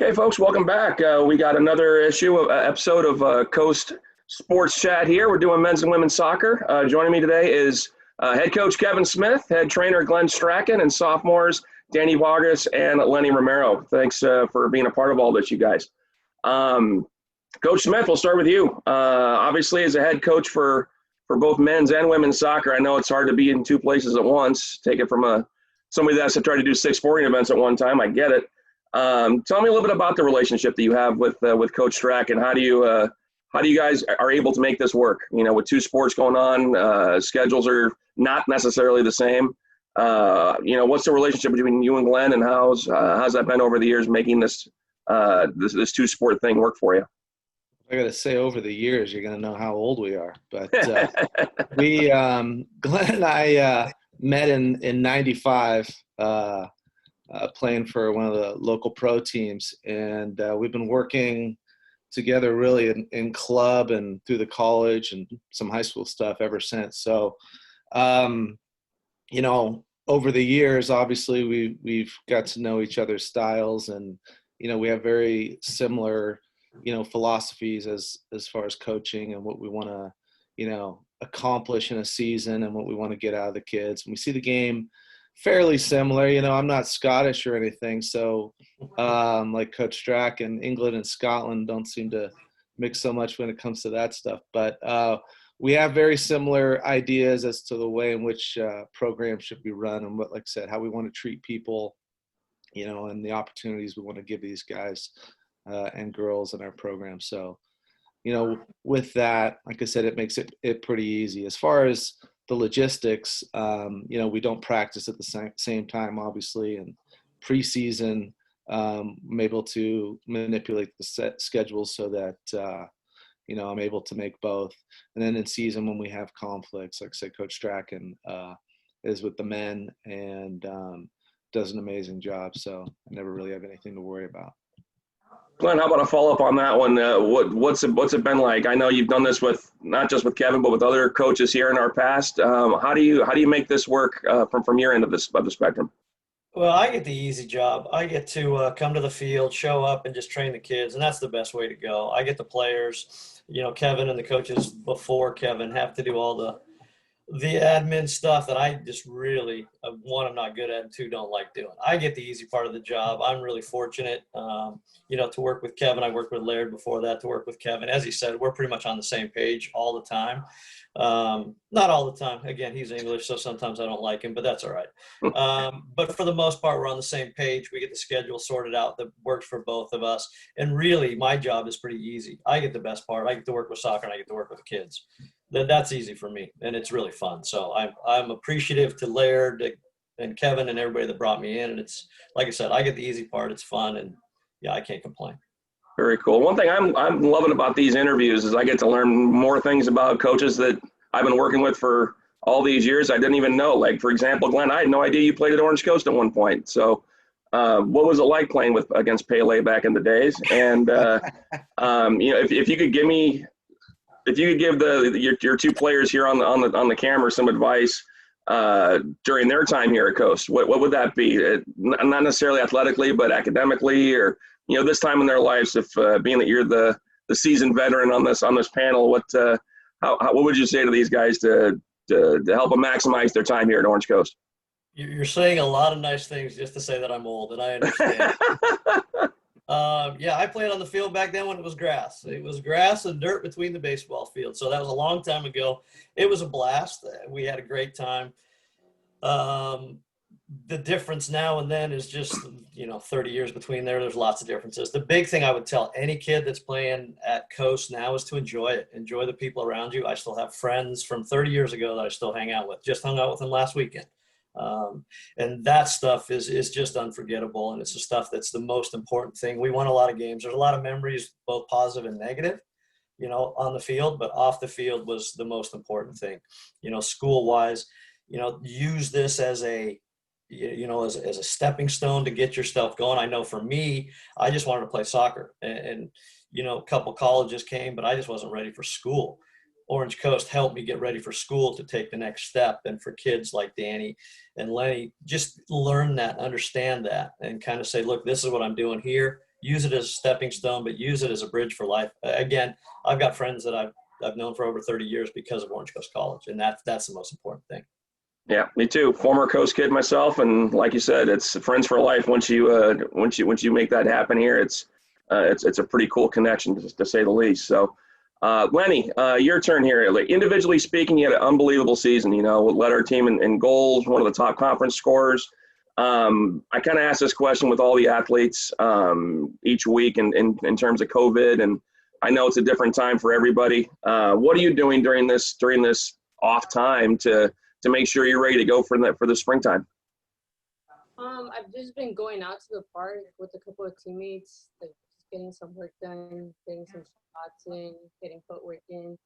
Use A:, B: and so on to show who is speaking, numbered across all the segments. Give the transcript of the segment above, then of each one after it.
A: Okay, folks, welcome back. We got another episode of Coast Sports Chat here. We're doing men's and women's soccer. Joining me today is head coach Kevin Smith, head trainer Glenn Strachan, and sophomores Danny Vargas and Lenny Romero. Thanks for being a part of all this, you guys. Coach Smith, we'll start with you. Obviously, as a head coach for both men's and women's soccer, I know it's hard to be in two places at once. Take it from somebody that's tried to do 6 sporting events at one time. I get it. Tell me a little bit about the relationship that you have with Coach Strachan. How do you guys are able to make this work? You know, with 2 sports going on, schedules are not necessarily the same. What's the relationship between you and Glenn, and how's that been over the years, making this 2-sport thing work for you?
B: I got to say, over the years, you're going to know how old we are. But we, Glenn and I met in '95. Playing for one of the local pro teams, and we've been working together really in club and through the college and some high school stuff ever since. So, over the years, obviously we've got to know each other's styles, and we have very similar philosophies as far as coaching and what we want to accomplish in a season and what we want to get out of the kids. And we see the game fairly similar. I'm not Scottish or anything, so like Coach Strachan, England and Scotland don't seem to mix so much when it comes to that stuff. But we have very similar ideas as to the way in which programs should be run, and what, like I said, how we want to treat people, and the opportunities we want to give these guys and girls in our program. So, with that, like I said, it makes it pretty easy. As far as the logistics, we don't practice at the same time, obviously, and preseason, I'm able to manipulate the set schedules so that, I'm able to make both. And then in season, when we have conflicts, like I said, Coach Strachan is with the men and does an amazing job. So I never really have anything to worry about.
A: Glenn, how about a follow-up on that one? What's it been like? I know you've done this with not just with Kevin, but with other coaches here in our past. How do you make this work from your end of the spectrum?
C: Well, I get the easy job. I get to come to the field, show up, and just train the kids, and that's the best way to go. I get the players. Kevin and the coaches before Kevin have to do all the admin stuff that I just really, one, I'm not good at, and 2, don't like doing. I get the easy part of the job. I'm really fortunate, to work with Kevin. I worked with Laird before that, to work with Kevin. As he said, we're pretty much on the same page all the time. Not all the time. Again, he's English, so sometimes I don't like him, but that's all right. But for the most part, we're on the same page. We get the schedule sorted out that works for both of us. And really, my job is pretty easy. I get the best part. I get to work with soccer, and I get to work with the kids. That's easy for me, and it's really fun. So I'm appreciative to Laird and Kevin and everybody that brought me in. And it's, like I said, I get the easy part. It's fun, and yeah, I can't complain.
A: Very cool. One thing I'm loving about these interviews is I get to learn more things about coaches that I've been working with for all these years I didn't even know. Like, for example, Glenn, I had no idea you played at Orange Coast at one point. So what was it like playing against Pele back in the days? And if you could give your 2 players here on the camera some advice during their time here at Coast, what would that be? Not necessarily athletically, but academically, or this time in their lives. If being that you're the seasoned veteran on this panel, what would you say to these guys to help them maximize their time here at Orange Coast?
C: You're saying a lot of nice things just to say that I'm old, and I understand. I played on the field back then when it was grass. It was grass and dirt between the baseball fields. So that was a long time ago. It was a blast. We had a great time. The difference now and then is just, 30 years between there. There's lots of differences. The big thing I would tell any kid that's playing at Coast now is to enjoy it. Enjoy the people around you. I still have friends from 30 years ago that I still hang out with. Just hung out with them last weekend. And that stuff is just unforgettable, and it's the stuff that's the most important thing. We won a lot of games. There's a lot of memories, both positive and negative, on the field, but off the field was the most important thing. School-wise, use this as a stepping stone to get yourself going. I know for me, I just wanted to play soccer, and a couple colleges came, but I just wasn't ready for school. Orange Coast helped me get ready for school to take the next step. And for kids like Danny and Lenny, just learn that, understand that, and kind of say, look, this is what I'm doing here. use it as a stepping stone, but use it as a bridge for life. Again, I've got friends that I've known for over 30 years because of Orange Coast College, and that's the most important thing.
A: Yeah, me too. Former Coast kid myself, and like you said, it's friends for life. Once you make that happen here, it's a pretty cool connection to say the least. So, Lenny, your turn here. Like, individually speaking, you had an unbelievable season. You know, led our team in goals, one of the top conference scorers. I kind of ask this question with all the athletes each week in terms of COVID, and I know it's a different time for everybody. What are you doing during this off time to make sure you're ready to go for the springtime?
D: I've just been going out to the park with a couple of teammates, like just getting some work done, getting some shots in, getting footwork in.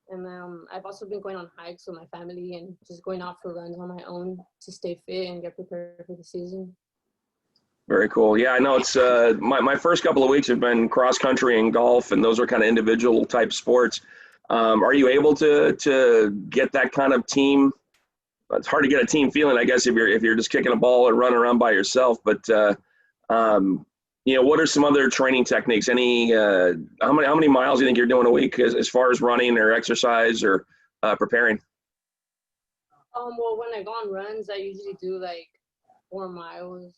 D: And I've also been going on hikes with my family and just going out for runs on my own to stay fit and get prepared for the season.
A: Very cool. Yeah, I know it's my first couple of weeks have been cross country and golf, and those are kind of individual type sports. Are you able to get that kind of team? It's hard to get a team feeling, I guess, if you're just kicking a ball or running around by yourself. But you know, what are some other training techniques? Any how many miles do you think you're doing a week as far as running or exercise or preparing?
D: Well, when I go on runs, I usually do like 4 miles.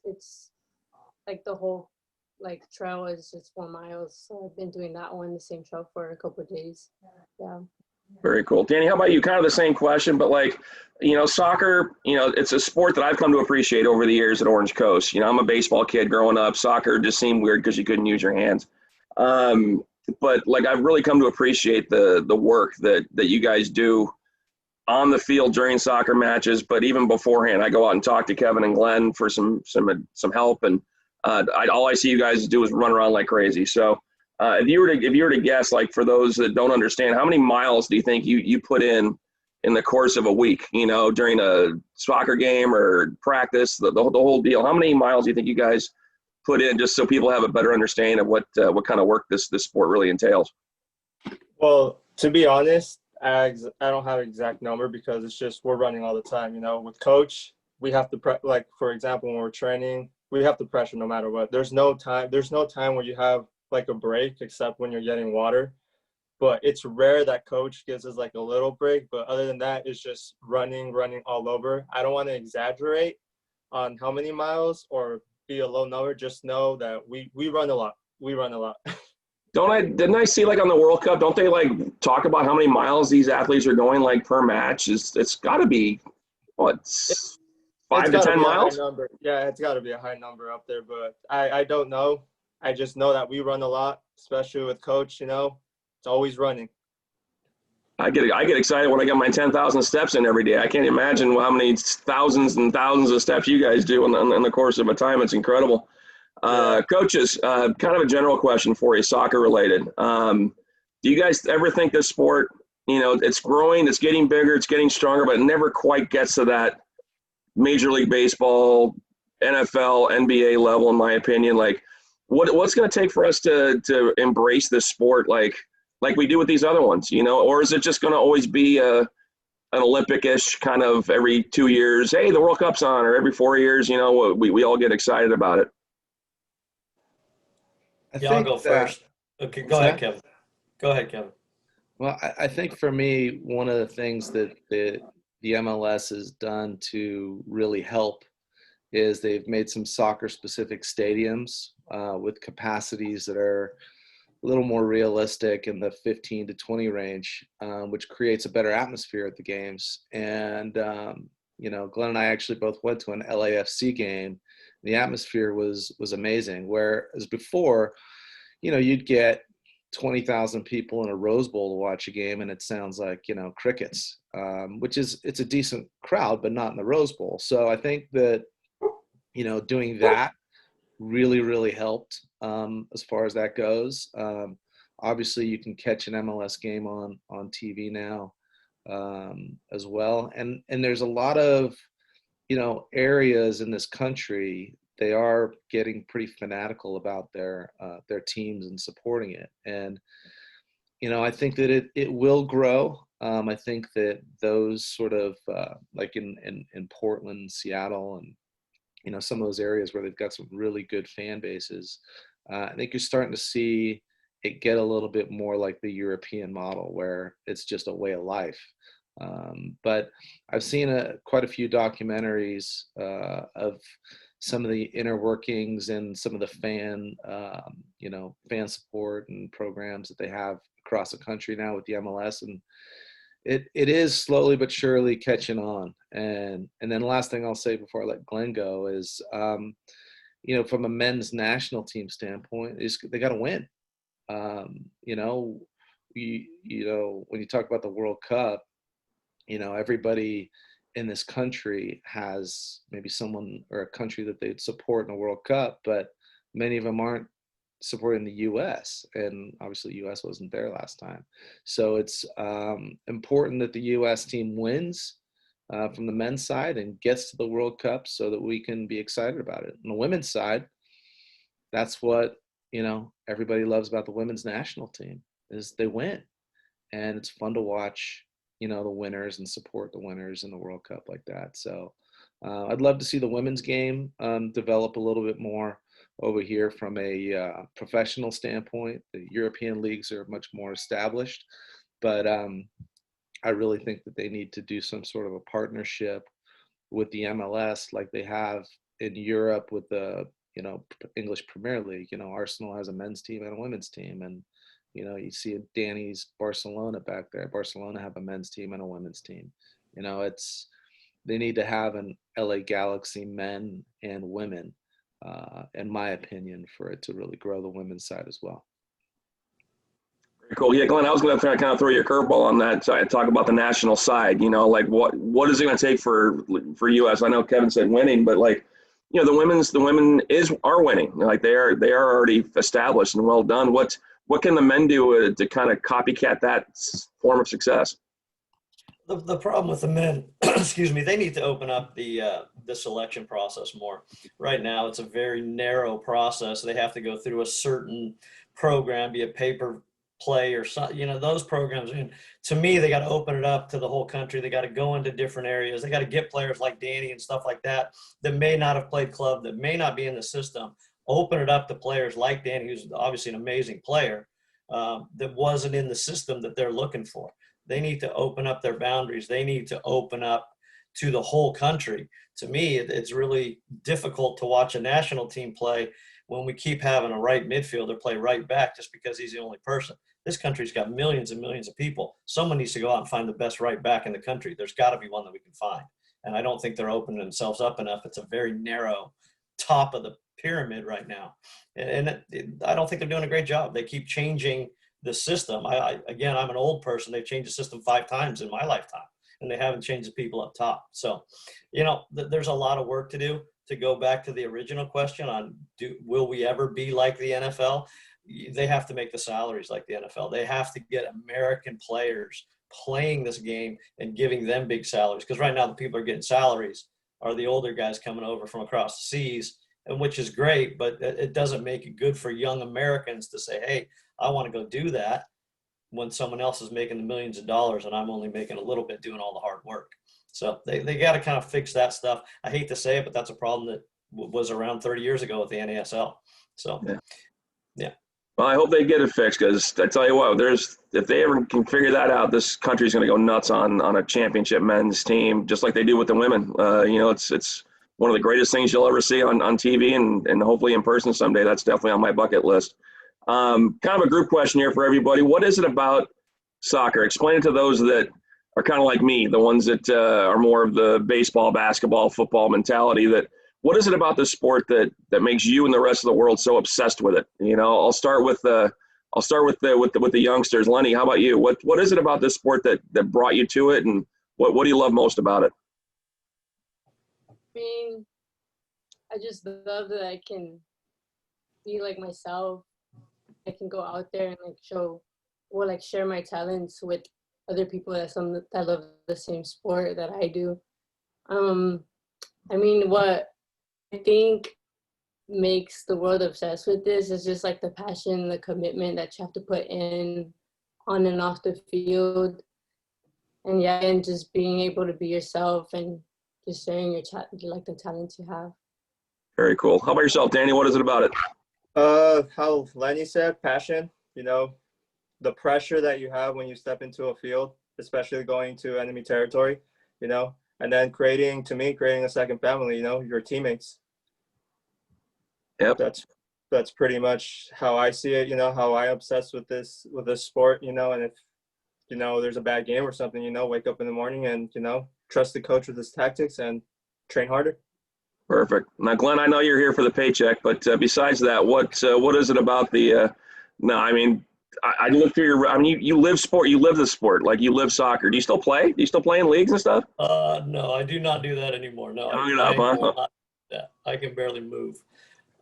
D: It's like the whole trail is just 4 miles. So I've been doing that one, the same trail, for a couple of days. Yeah.
A: Very cool. Danny, how about you? Kind of the same question, but like, you know, soccer, you know, it's a sport that I've come to appreciate over the years at Orange Coast. You know, I'm a baseball kid growing up. Soccer just seemed weird because you couldn't use your hands. But like, I've really come to appreciate the work that you guys do on the field during soccer matches, but even beforehand. I go out and talk to Kevin and Glenn for some help, and all I see you guys do is run around like crazy. So if you were to guess, like, for those that don't understand, how many miles do you think you put in the course of a week, you know, during a soccer game or practice, the whole deal? How many miles do you think you guys put in, just so people have a better understanding of what kind of work this sport really entails?
E: Well, to be honest, I don't have an exact number because it's just we're running all the time. You know, with coach, we have to like, for example, when we're training, we have to pressure no matter what. There's no time where you have like a break except when you're getting water. But it's rare that coach gives us like a little break. But other than that, it's just running all over. I don't want to exaggerate on how many miles or be a low number. Just know that we run a lot. We run a lot.
A: Didn't I see, like, on the World Cup, don't they like talk about how many miles these athletes are going, like, per match? It's got to be, what, 5 to 10 miles?
E: Yeah, it's got to be a high number up there, but I don't know. I just know that we run a lot, especially with coach. You know, it's always running.
A: I get excited when I get my 10,000 steps in every day. I can't imagine how many thousands and thousands of steps you guys do in the course of a time. It's incredible.
E: Yeah.
A: Coaches, kind of a general question for you, soccer related. Do you guys ever think this sport, you know, it's growing, it's getting bigger, it's getting stronger, but it never quite gets to that Major League Baseball, NFL, NBA level, in my opinion? Like, what's going to take for us to embrace this sport like we do with these other ones, you know? Or is it just going to always be an Olympic-ish kind of every 2 years, hey, the World Cup's on, or every 4 years, you know, we all get excited about it?
C: I'll go first. Okay, go ahead, Kevin. Go ahead, Kevin.
B: Well, I think for me, one of the things that the MLS has done to really help is they've made some soccer-specific stadiums with capacities that are a little more realistic in the 15 to 20 range, which creates a better atmosphere at the games. And, you know, Glenn and I actually both went to an LAFC game. The atmosphere was amazing, whereas before, you know, you'd get 20,000 people in a Rose Bowl to watch a game, and it sounds like, you know, crickets, it's a decent crowd, but not in the Rose Bowl. So I think that, you know, doing that really, really helped as far as that goes. Obviously, you can catch an MLS game on TV now as well. And there's a lot of, you know, areas in this country, they are getting pretty fanatical about their teams and supporting it. And, you know, I think that it will grow. I think that those sort of like in Portland, Seattle, and, some of those areas where they've got some really good fan bases. I think you're starting to see it get a little bit more like the European model, where it's just a way of life. But I've seen quite a few documentaries of some of the inner workings and some of the fan support and programs that they have across the country now with the MLS, and it is slowly but surely catching on. And then the last thing I'll say before I let Glenn go is, from a men's national team standpoint, is they got to win. When you talk about the World Cup, everybody in this country has maybe someone or a country that they'd support in the World Cup, but many of them aren't supporting the U.S. and obviously U.S. wasn't there last time. So it's important that the U.S. team wins from the men's side and gets to the World Cup so that we can be excited about it. On the women's side, that's what everybody loves about the women's national team, is they win, and it's fun to watch the winners and support the winners in the World Cup like that. So I'd love to see the women's game develop a little bit more over here from a professional standpoint. The European leagues are much more established, but I really think that they need to do some sort of a partnership with the MLS like they have in Europe with the English Premier League. Arsenal has a men's team and a women's team, and you see Danny's Barcelona back there. Barcelona have a men's team and a women's team. They need to have an LA Galaxy men and women, in my opinion, for it to really grow the women's side as well.
A: Very cool. Yeah, Glenn, I was going to kind of throw you a curveball on that. So I talk about the national side. What is it going to take for U.S.? I know Kevin said winning, but the women are winning. They are already established and well done. What can the men do to kind of copycat that form of success?
C: The problem with the men, excuse me, they need to open up the selection process more. Right now, it's a very narrow process. They have to go through a certain program, be a paper play or something. Those programs. And to me, they got to open it up to the whole country. They got to go into different areas. They got to get players like Danny and stuff like that may not have played club, that may not be in the system. Open it up to players like Danny, who's obviously an amazing player, that wasn't in the system that they're looking for. They need to open up their boundaries. They need to open up to the whole country. To me, it's really difficult to watch a national team play when we keep having a right midfielder play right back just because he's the only person. This country's got millions and millions of people. Someone needs to go out and find the best right back in the country. There's got to be one that we can find. And I don't think they're opening themselves up enough. It's a very narrow top of the pyramid right now. And I don't think they're doing a great job. They keep changing the system. Again, I'm an old person. They've changed the system 5 times in my lifetime, and they haven't changed the people up top. So, there's a lot of work to do. To go back to the original question on will we ever be like the NFL? They have to make the salaries like the NFL. They have to get American players playing this game and giving them big salaries. Because right now the people are getting salaries are the older guys coming over from across the seas, and which is great, but it doesn't make it good for young Americans to say, hey, I want to go do that when someone else is making the millions of dollars and I'm only making a little bit doing all the hard work. So they got to kind of fix that stuff. I hate to say it, but that's a problem that was around 30 years ago with the NASL. So, yeah.
A: Well, I hope they get it fixed, because I tell you what, if they ever can figure that out, this country's going to go nuts on a championship men's team, just like they do with the women. It's one of the greatest things you'll ever see on TV and hopefully in person someday. That's definitely on my bucket list. Kind of a group question here for everybody. What is it about soccer? Explain it to those that are kind of like me, the ones that are more of the baseball, basketball, football mentality. What is it about this sport that makes you and the rest of the world so obsessed with it? I'll start with the youngsters. Lenny, how about you? What is it about this sport that brought you to it, and what do you love most about it?
D: I mean, I just love that I can be like myself. I can go out there and share my talents with other people that love the same sport that I do. I mean, what I think makes the world obsessed with this is just the passion, the commitment that you have to put in on and off the field. And just being able to be yourself and just sharing the talents you have.
A: Very cool. How about yourself, Danny? What is it about it?
E: How Lenny said, passion. You know, the pressure that you have when you step into a field, especially going to enemy territory. You know, and then creating a second family. You know, your teammates.
A: Yep.
E: That's pretty much how I see it. You know, how I obsess with this sport. You know, and if you know there's a bad game or something, you know, wake up in the morning and you know trust the coach with his tactics and train harder.
A: Perfect. Now, Glenn, I know you're here for the paycheck, but besides that, what is it about the? No, I mean, I look through your. I mean, you live sport. You live the sport. Like you live soccer. Do you still play? Do you still play in leagues and stuff?
C: No, I do not do that anymore. No,
A: Hung it up, huh?
C: I can barely move.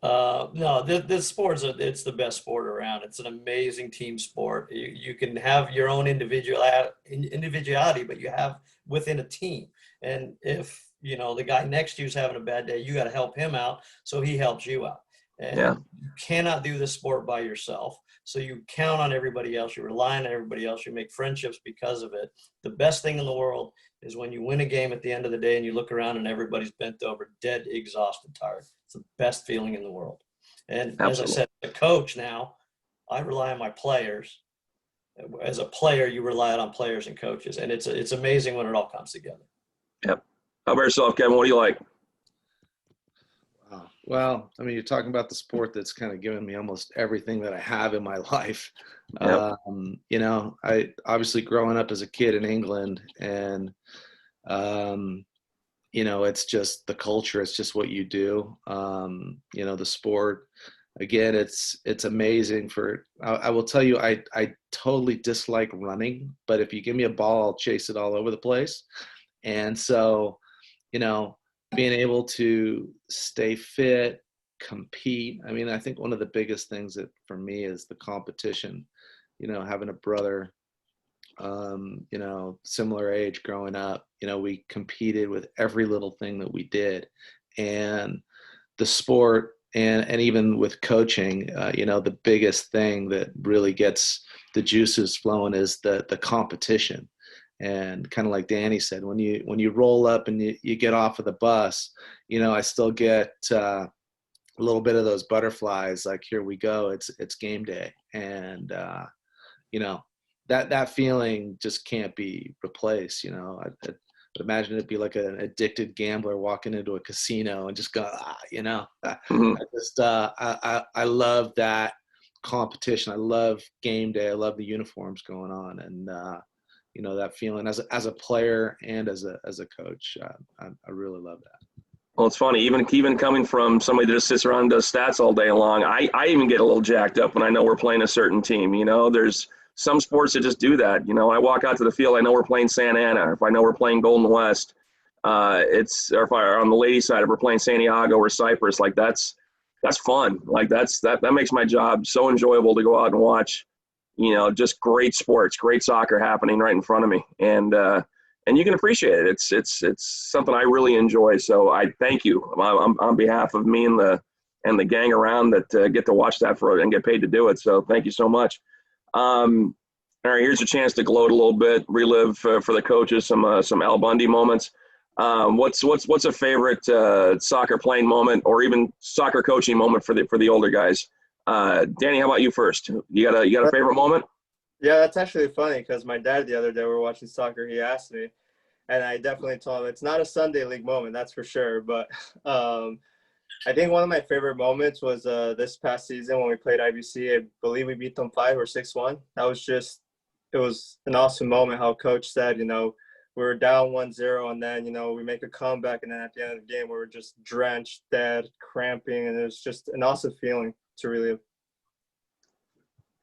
C: No, this sport it's the best sport around. It's an amazing team sport. You can have your own individuality, but you have within a team. And if you know the guy next to you is having a bad day, you got to help him out so he helps you out. And
A: Yeah.
C: you cannot do this sport by yourself. So you count on everybody else. You rely on everybody else. You make friendships because of it. The best thing in the world is when you win a game at the end of the day and you look around and everybody's bent over, dead, exhausted, tired. It's the best feeling in the world. And
A: Absolutely.
C: as I said, the coach now, I rely on my players. As a player, you rely on players and coaches. And it's amazing when it all comes together.
A: Yep. How about yourself, Kevin? What do you like?
B: Well, I mean, you're talking about the sport that's kind of given me almost everything that I have in my life.
A: Yep.
B: You know, I obviously growing up as a kid in England and, you know, it's just the culture. It's just what you do. You know, the sport, again, it's amazing I will tell you, I totally dislike running, but if you give me a ball, I'll chase it all over the place. And so, you know, being able to stay fit, compete. I mean, I think one of the biggest things that for me is the competition, you know, having a brother, you know, similar age growing up, you know, we competed with every little thing that we did. And the sport and even with coaching, you know, the biggest thing that really gets the juices flowing is the competition. And kind of like Danny said, when you roll up and you get off of the bus, you know, I still get a little bit of those butterflies. Like, here we go, it's game day, and you know, that feeling just can't be replaced. You know, I imagine it'd be like an addicted gambler walking into a casino and just go, you know.
A: Mm-hmm.
B: I love that competition. I love game day. I love the uniforms going on, and you know, that feeling as a player and as a coach. I really love that.
A: Well, it's funny, even coming from somebody that just sits around and does stats all day long, I even get a little jacked up when I know we're playing a certain team. You know, there's some sports that just do that. You know, I walk out to the field, I know we're playing Santa Ana. If I know we're playing Golden West, or if on the ladies' side, if we're playing Santiago or Cyprus, like that's fun. Like that makes my job so enjoyable to go out and watch. You know, just great sports, great soccer happening right in front of me, and you can appreciate it. It's something I really enjoy. So I thank you on behalf of me and the gang around that get to watch that and get paid to do it. So thank you so much. All right, here's a chance to gloat a little bit, relive for the coaches some Al Bundy moments. What's a favorite soccer playing moment or even soccer coaching moment for the older guys? Danny, how about you first? You got a favorite moment?
E: Yeah, that's actually funny because my dad the other day we were watching soccer. He asked me, and I definitely told him it's not a Sunday league moment, that's for sure. But I think one of my favorite moments was this past season when we played IBC. I believe we beat them 5 or 6-1. It was an awesome moment. How coach said, you know, we were down 1-0, and then, you know, we make a comeback, and then at the end of the game we were just drenched, dead, cramping, and it was just an awesome feeling to relive.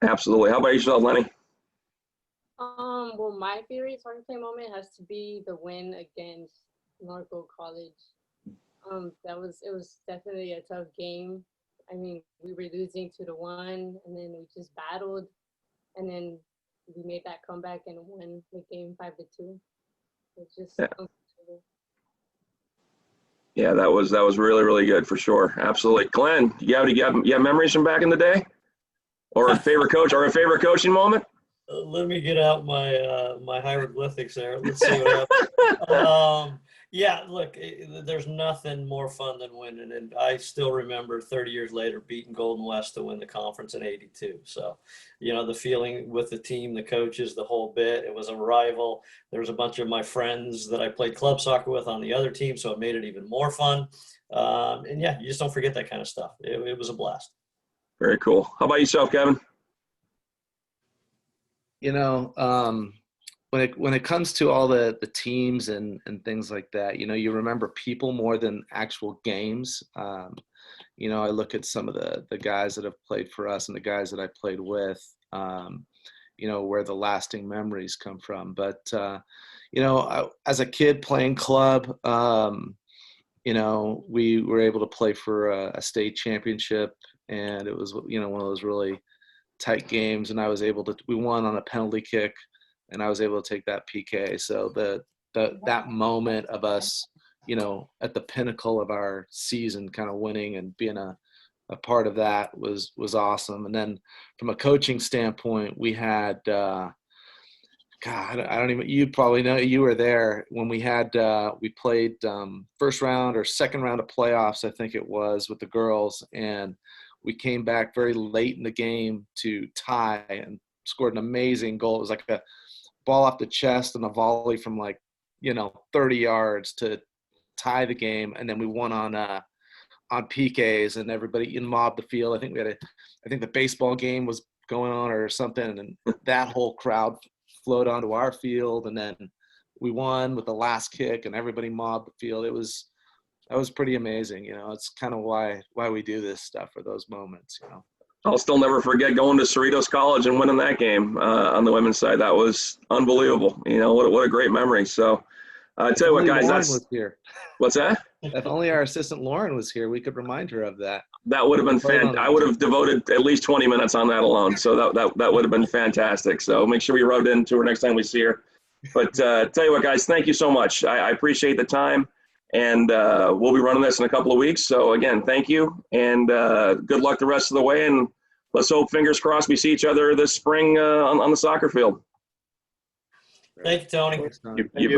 A: Absolutely. How about yourself, Lenny?
D: Well, my favorite soccer play moment has to be the win against Norco College. It was definitely a tough game. I mean, we were losing 2-1, and then we just battled, and then we made that comeback and won the game 5-2. It's just unbelievable.
A: Yeah, that was really, really good for sure. Absolutely. Glenn, you have memories from back in the day? Or a favorite coach or a favorite coaching moment?
C: Let me get out my my hieroglyphics there. Let's see what happens. Yeah, look, there's nothing more fun than winning. And I still remember 30 years later beating Golden West to win the conference in '82. So, the feeling with the team, the coaches, the whole bit, it was a rival. There was a bunch of my friends that I played club soccer with on the other team, so it made it even more fun. And yeah, you just don't forget that kind of stuff. It was a blast.
A: Very cool. How about yourself, Kevin?
B: When it comes to all the teams and things like that, you remember people more than actual games. I look at some of the guys that have played for us and the guys that I played with, where the lasting memories come from. But, as a kid playing club, we were able to play for a state championship, and it was, one of those really tight games, and we won on a penalty kick, and I was able to take that PK. So that moment of us, at the pinnacle of our season, kind of winning and being a part of that was awesome. And then from a coaching standpoint, we had, I don't even, you probably know, you were there when we played first round or second round of playoffs, I think it was, with the girls. And we came back very late in the game to tie and scored an amazing goal. It was like a ball off the chest and a volley from 30 yards to tie the game. And then we won on PKs, and everybody mobbed the field. I think the baseball game was going on or something. And that whole crowd flowed onto our field, and then we won with the last kick, and everybody mobbed the field. That was pretty amazing. It's kind of why we do this stuff, for those moments.
A: I'll still never forget going to Cerritos College and winning that game on the women's side. That was unbelievable. What a great memory. So I tell you what, guys,
B: Lauren was here.
A: What's that?
B: If only our assistant Lauren was here, we could remind her of that.
A: That would have been fantastic. I would have devoted at least 20 minutes on that alone. So that would have been fantastic. So make sure we rub it into her next time we see her. But tell you what, guys, thank you so much. I appreciate the time. And we'll be running this in a couple of weeks. So, again, thank you. And good luck the rest of the way. And let's hope, fingers crossed, we see each other this spring on the soccer field.
C: Thank you, Tony.
A: You bet.